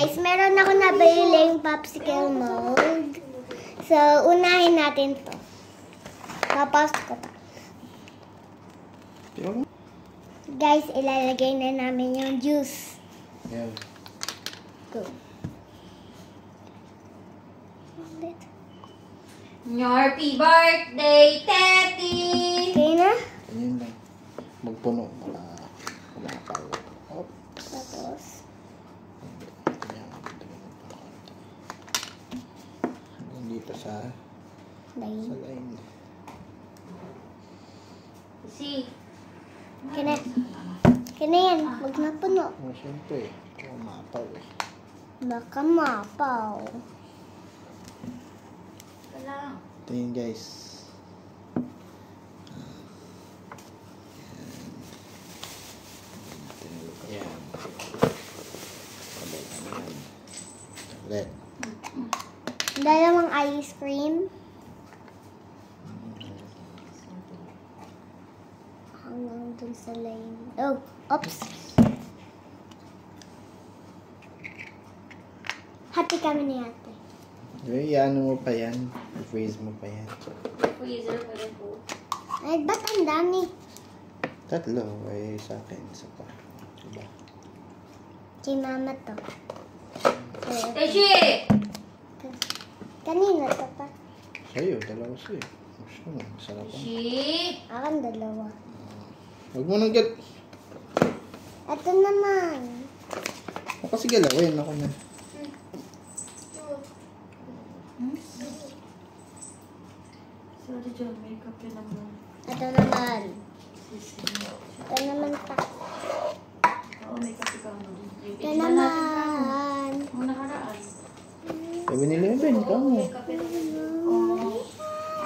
Guys, meron ako nabiling popsicle mold. So, unahin natin to. Tapos ko pa. Guys, ilalagay na namin yung juice. Yan. Go. Happy birthday, Teddy! Okay na? Ganyan lang. Magpuno para kumapaw. Hop. Tapos, Dito sa line. line. Si. Kina. Kina yan. Huwag na puno. Oh, syempre. Kumapaw eh. Baka mapaw. Wala. Ito yun guys. Ayan. Ulit. Dalawang ice cream. Hanggang dun sa line. Oh, oops. Happy kami ni ate. Ano mo pa yan? Freeze mo pa yan. Freezer pa rin po. Ay, ba't ang dami? Tatlo. Ay, sa akin. Isa pa. Diba? Si mama to. Teshi! Kanina to pa. Sa'yo. Dalawa sa'yo. Gusto mo. Masarap pa. Teshi! Akan dalawa. Huwag mo nang Ito naman. Ako kasi galawin. Ako na. Sorry, John. May kape naman. Ito naman. Sisi. Ito naman pa. Oo, may kape ka mo. Ito naman. Muna karaan. Sabi nila yun, Ben. Ikaw mo. May kape naman. Oo.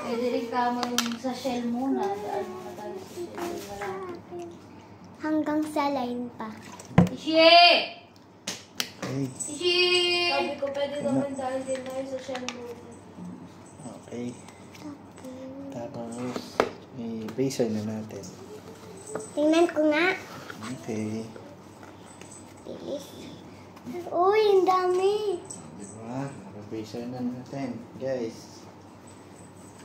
Pwede rin ka mo yung sa shell muna. Daan muna tayo sa shell. Marami. Hanggang sa line pa. Teshi! Okay. Teshi! Sabi ko, pwede naman dahil din tayo sa shell muna. Okay. Tapos, i-baser na natin. Tingnan ko nga. Okay. Bilis. Uy, ang dami. Diba? I-baser na natin. Guys.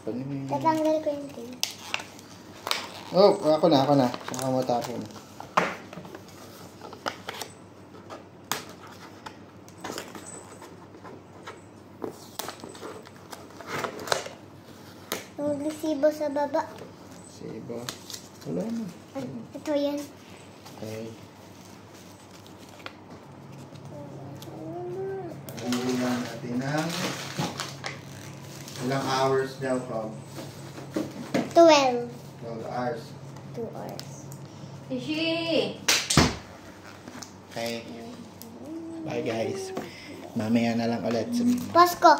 Paano Tatanggal ko yung tape. Oh, ako na. Saka mo tapon. Yung resibo sa baba. Siba. Wala na. Ay, ito yan. Okay. Pagbilang natin ng ilang hours daw, Cobb? 12. 12 hours. 2 hours. Teshi! Okay. Bye guys. Mamaya na lang ulit. Pasko.